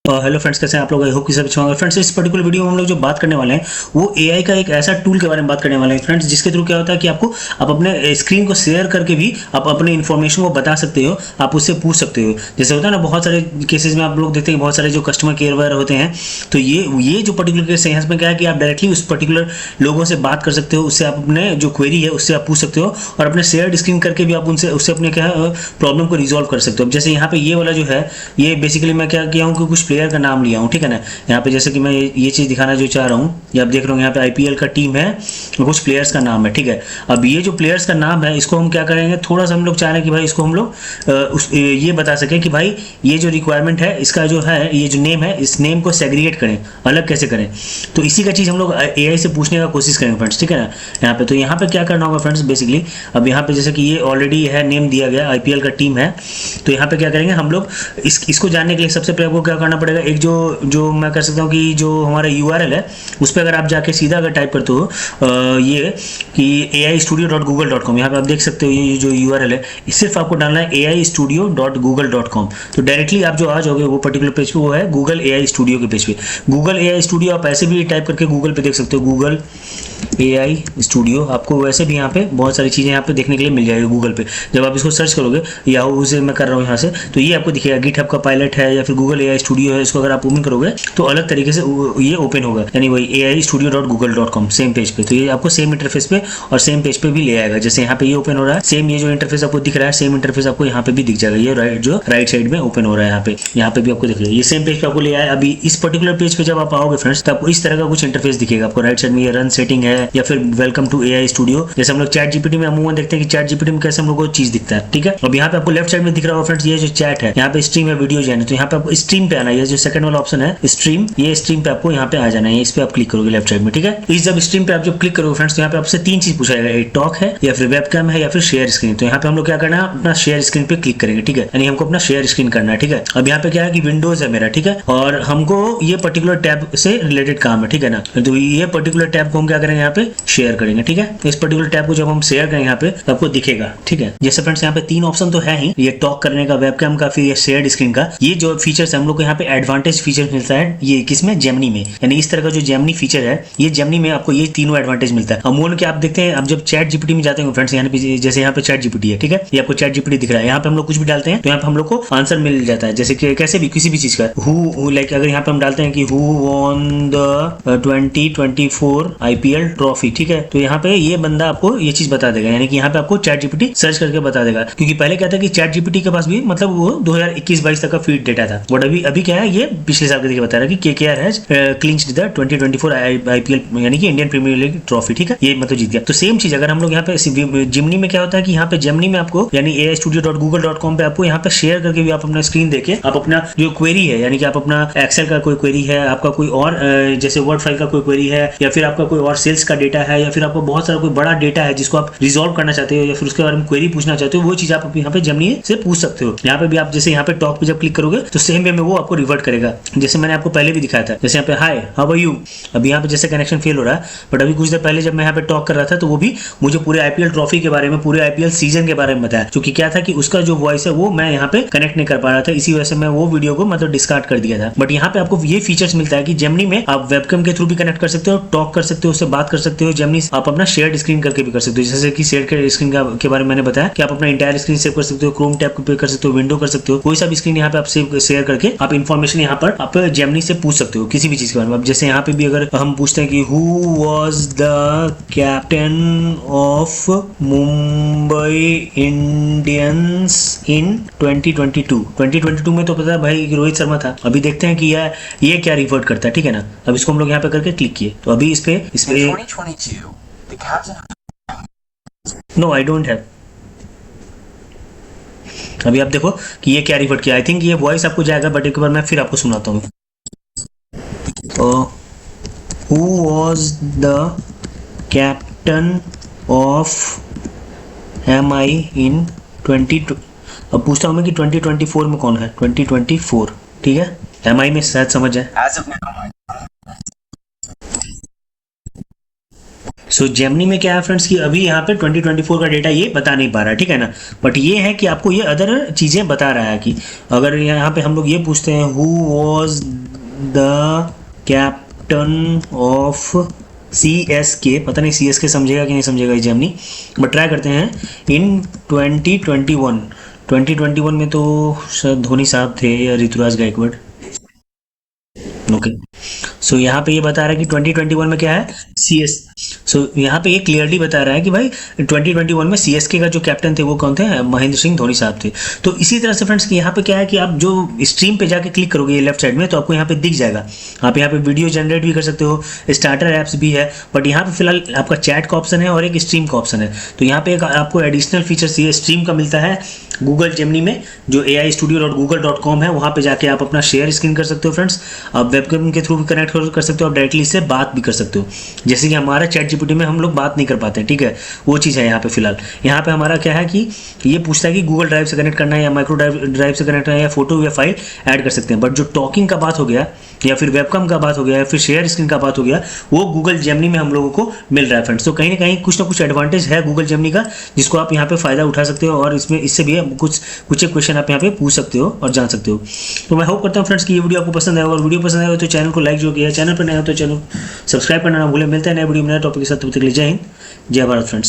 Hello friends, कैसे हैं आप लोग? आई होप कि सब अच्छा होगा। फ्रेंड्स, इस पर्टिकुलर वीडियो में हम लोग जो बात करने वाले हैं वो एआई का एक ऐसा टूल के बारे में बात करने वाले हैं फ्रेंड्स, जिसके थ्रू क्या होता है कि आप अपने स्क्रीन को शेयर करके भी आप अपने इन्फॉर्मेशन को बता सकते हो, आप उससे पूछ सकते हो। जैसे होता है ना, बहुत सारे केसेस में आप लोग देखते हैं बहुत सारे जो कस्टमर केयर वगैरह होते हैं, तो ये जो पर्टिकुलर केस है इसमें क्या है कि आप डायरेक्टली उस पर्टिकुलर लोगों से बात कर सकते हो, उससे आप अपने जो क्वेरी है उससे आप पूछ सकते हो और अपने शेयर्ड स्क्रीन करके भी आप उनसे उससे अपने क्या है प्रॉब्लम को रिजॉल्व कर सकते हो। अब जैसे यहाँ पे ये वाला जो है, ये बेसिकली मैं क्या किया हूँ कि कुछ प्लेयर का नाम लिया हूँ, ठीक है ना। यहाँ पे जैसे कि मैं ये चीज़ दिखाना जो चाह रहा हूँ, ये आप देख रहे हो यहाँ पे आईपीएल का टीम है, कुछ प्लेयर्स का नाम है, ठीक है। अब ये जो प्लेयर्स का नाम है इसको हम क्या करेंगे, थोड़ा सा हम लोग चाह रहे हैं कि भाई इसको हम लोग ये बता सकें कि भाई ये जो रिक्वायरमेंट है इसका जो है, ये जो नेम है इस नेम को सेग्रीगेट करें, अलग कैसे करें। तो इसी का चीज़ हम लोग एआई से पूछने का कोशिश करेंगे फ्रेंड्स, ठीक है ना। यहाँ पे तो यहाँ पे क्या करना होगा फ्रेंड्स, बेसिकली अब यहाँ पे जैसे कि ये ऑलरेडी है, नेम दिया गया आईपीएल का टीम है, तो यहाँ पे क्या करेंगे हम लोग इसको जानने के लिए सबसे पहले आपको क्या करना पड़ेगा, एक जो मैं कर सकता हूँ कि जो हमारा यूआरएल है उस पर अगर आप जाके सीधा अगर टाइप करते हो ये कि aistudio.google.com, यहाँ पे आप देख सकते हो ये जो यूआरएल है, सिर्फ आपको डालना है aistudio.google.com। तो डायरेक्टली आप जो आ जाओगे वो पर्टिकुलर पेज पे, वो है गूगल एआई स्टूडियो के पेज पे। गूगल एआई स्टूडियो आप ऐसे भी टाइप करके गूगल पे देख सकते हो, गूगल एआई स्टूडियो। आपको वैसे भी यहाँ पे बहुत सारी चीज़ें यहाँ पे देखने के लिए मिल जाएगी गूगल पे। जब आप इसको सर्च करोगे, याहू से मैं कर रहा हूँ यहाँ से, तो ये आपको दिखेगा गिटहब का पायलट है या फिर गूगल एआई स्टूडियो है। इसको अगर आप ओपन करोगे तो अलग तरीके से ये ओपन होगा, यानी वही aistudio.google.com सेम पेज पे। तो ये आपको सेम इंटरफेस पे और सेम पेज पे भी ले आएगा। जैसे यहाँ पे ये ओपन हो रहा है, सेम ये जो इंटरफेस आपको दिख रहा है, सेम इंटरफेस आपको यहाँ पे भी दिख जाएगा। ये राइट साइड में ओपन हो रहा है, यहाँ पे भी आपको दिख रहा है, ये सेम पेज पे आपको ले आया। अभी इस पर्टिकुलर पेज पे जब आप आओगे फ्रेंड्स, तो आपको इस तरह का कुछ इंटरफेस दिखेगा। आपको राइट साइड में ये रन सेटिंग है या फिर वेलकम टू एआई स्टूडियो। जैसे हम लोग चैट जीपीटी में अमूमन देखते हैं कि चैट जीपीटी में कैसे हम लोग को चीज दिखता है, ठीक है। अब यहाँ पे आपको लेफ्ट साइड में दिख रहा होगा फ्रेंड्स, ये जो चैट है, यहाँ पे स्ट्रीम है, वीडियो जाना है, तो यहाँ पे आपको स्ट्रीम पे आना है। ये जो सेकंड वाला ऑप्शन है स्ट्रीम, ये स्ट्रीम पे आपको यहाँ पे आ जाना है, इस पे आप क्लिक करोगे लेफ्ट साइड में, ठीक है। इस जब स्ट्रीम पे आप जब क्लिक करोगे फ्रेंड्स, तो यहाँ पे आपसे तीन चीज पूछा जाएगा, एक टॉक है या फिर वेबकैम है या फिर शेयर स्क्रीन। तो यहाँ पे हम लोग क्या करना है, अपना शेयर स्क्रीन पे क्लिक करेंगे, ठीक है, यानी हमको अपना शेयर स्क्रीन करना है, ठीक है। अब यहाँ पे क्या है कि विंडोज है मेरा, ठीक है, और हमको ये पर्टिकुलर टैब से रिलेटेड काम है, ठीक है ना। तो ये पर्टिकुलर टैब को हम क्या करेंगे, यहाँ पे शेयर करेंगे, ठीक है। इस पर्टिकुलर टैब को जब हम शेयर करेंगे यहाँ पे तो आपको दिखेगा, ठीक है। जैसे फ्रेंड्स यहाँ पे तीन ऑप्शन तो है ही, ये टॉक करने का, वेबकैम का, फिर ये शेयर्ड स्क्रीन का। ये जो फीचर्स है हम लोग को यहाँ पे एडवांटेज फीचर मिलता है, ये किसमें, जेमिनी में। यानी इस तरह का जो जेमिनी फीचर है, ये जेमिनी में आपको ये तीनों एडवांटेज मिलता है। अमूमन के आप देखते हैं, अब जब चैट जीपीटी में जाते हैं फ्रेंड्स, यहाँ पे जैसे यहाँ पे चैट जीपीटी है, ठीक है, ये आपको चैट जीपीटी दिख रहा है। यहाँ पे हम लोग कुछ भी डालते हैं तो यहाँ पे हम लोग को आंसर मिल जाता है। जैसे कि कैसे भी किसी भी चीज का हु, लाइक अगर यहाँ पे हम डालते हैं कि who won the 2024 IPL trophy, ठीक है, तो यहाँ पे ये बंदा आपको ये चीज बता देगा, यानी कि यहाँ पे आपको चैट जीपीटी सर्च करके बता देगा। क्योंकि पहले क्या था कि चैट जीपीटी के पास भी मतलब वो 2021-22 तक का फीड डेटा था, बट अभी क्या है, ये पिछले साल के देखिए बता रहा है कि KKR has clinched the 2024 IPL, यानी कि इंडियन प्रीमियर लीग ट्रॉफी, ठीक है, ये मतलब जीत गया। तो सेम चीज अगर हम लोग यहाँ पे जिमनी में क्या होता है कि यहाँ पे जेमिनी में आपको, यानी aistudio.google.com पे आपको यहाँ पे शेयर करके भी आप अपना स्क्रीन देके आप अपना जो क्वेरी है, यानी कि आप अपना एक्सेल का कोई क्वेरी है, आपका कोई और जैसे वर्ड फाइल का कोई क्वेरी है, या फिर आपका कोई और सेल्स का डेटा है, या फिर आपको बहुत सारा कोई बड़ा डेटा है जिसको आप रिजॉल्व करना चाहते हो या फिर उसके बारे में क्वेरी पूछना चाहते हो, वो चीज आप यहाँ पे जेमिनी से पूछ सकते हो। यहाँ पे भी आप जैसे यहाँ पे टॉक पे जब क्लिक करोगे तो सेम वे में वो आपको रिवर्ट करेगा, जैसे मैंने आपको पहले भी दिखाया था। जैसे यहाँ पे हाय हाउ आर यू, अभी यहाँ पे जैसे कनेक्शन फेल हो रहा है, बट अभी कुछ देर पहले जब मैं यहाँ पे टॉक कर रहा था तो वो भी मुझे पूरे आईपीएल ट्रॉफी के बारे में, पूरे आईपीएल सीजन के बारे में बताया। क्योंकि क्या था कि उसका जो वॉइस है वो मैं यहाँ पे कनेक्ट नहीं कर पा रहा था, इसी वजह से मैं वो वीडियो को मतलब डिस्कार्ड कर दिया था। बट यहाँ पे आपको ये फीचर्स मिलता है कि जेमिनी में आप वेबकैम के थ्रू भी कनेक्ट कर सकते हो, टॉक कर सकते हो, उससे बात कर सकते हो। जेमिनी आप अपना शेयर्ड स्क्रीन करके भी कर सकते हो, जैसे कि शेयर स्क्रीन के बारे में मैंने बताया कि आप अपना इंटायर स्क्रीन सेव कर सकते हो, क्रोम टैब पे कर सकते हो, विंडो कर सकते हो, कोई सा भी स्क्रीन यहाँ पे आप शेयर करके आप इन्फॉर्मेशन यहाँ पर आप जेमिनी से पूछ सकते हो किसी भी चीज के बारे में। अब जैसे यहाँ पे भी अगर हम पूछते हैं कि who was the captain of Mumbai Indians in 2022 में, तो पता है भाई रोहित शर्मा था। अभी देखते हैं कि ये क्या रिवर्ट करता है, ठीक है ना। अब इसको हम लोग यहाँ पे करके क्लिक किए तो अभी इस पे नो आई डोंट हैव। अभी आप देखो कि ये क्या रिवर्ट किया। आई थिंक ये वॉइस आपको जाएगा, बट एक बार मैं फिर आपको सुनाता हूँ। Who was the captain of MI इन 20। अब पूछता हूँ मैं कि 2024 में कौन है, 2024, ठीक है, MI में शायद समझ जाए। सो जेमिनी में क्या है फ्रेंड्स कि अभी यहाँ पे 2024 का डेटा ये बता नहीं पा रहा है, ठीक है ना, बट ये है कि आपको ये अदर चीज़ें बता रहा है कि अगर यहाँ पे हम लोग ये पूछते हैं who was the captain of CSK, पता नहीं CSK समझेगा कि नहीं समझेगा ये जेमिनी, बट ट्राई करते हैं। इन 2021 में तो शायद धोनी साहब थे या ऋतुराज गायकवाड़। ओके, सो यहाँ पे ये बता रहा है कि 2021 में क्या है CS। सो यहाँ पे ये क्लियरली बता रहा है कि भाई 2021 में CSK का जो कैप्टन थे वो कौन थे, महेंद्र सिंह धोनी साहब थे। तो इसी तरह से फ्रेंड्स कि यहाँ पे क्या है कि आप जो स्ट्रीम पे जाके क्लिक करोगे ये लेफ्ट साइड में, तो आपको यहाँ पे दिख जाएगा। आप यहाँ पे वीडियो जनरेट भी कर सकते हो, स्टार्टर ऐप्स भी है, बट यहाँ पे फिलहाल आपका चैट का ऑप्शन है और एक स्ट्रीम का ऑप्शन है। तो यहाँ पे एक आपको एडिशनल फीचर्स ये स्ट्रीम का मिलता है गूगल जेमिनी में, जो aistudio.google.com है, वहाँ पे जाके आप अपना शेयर स्क्रीन कर सकते हो फ्रेंड्स। आप वेबकैम के थ्रू भी कनेक्ट कर सकते हो, आप डायरेक्टली इससे बात भी कर सकते हो, जैसे कि हमारा चैट जीपीटी में हम लोग बात नहीं कर पाते हैं, ठीक है, वो चीज़ है यहाँ पे फिलहाल। यहाँ पे हमारा क्या है कि ये पूछता है कि गूगल ड्राइव से कनेक्ट करना है या माइक्रो ड्राइव से कनेक्ट करना है या फोटो या फाइल ऐड कर सकते हैं, बट जो टॉकिंग का बात हो गया या फिर वेबकैम का बात हो गया या फिर शेयर स्क्रीन का बात हो गया, वो गूगल जेमिनी में हम लोगों को मिल रहा है फ्रेंड्स। तो कहीं ना कहीं कुछ ना कुछ एडवांटेज है गूगल जेमिनी का, जिसको आप यहाँ पे फ़ायदा उठा सकते हो और इसमें इससे भी कुछ एक क्वेश्चन आप यहाँ पे पूछ सकते हो और जान सकते हो। तो मैं होप करता हूँ फ्रेंड्स कि ये वीडियो आपको पसंद आएगा, और वीडियो पसंद आएगा तो चैनल को लाइक जो किया, चैनल पर नया हो तो चैनल सब्सक्राइब करना ना भूलें। मिलते हैं नए वीडियो में नए टॉपिक के साथ, तब तक के लिए जय हिंद, जय भारत फ्रेंड्स।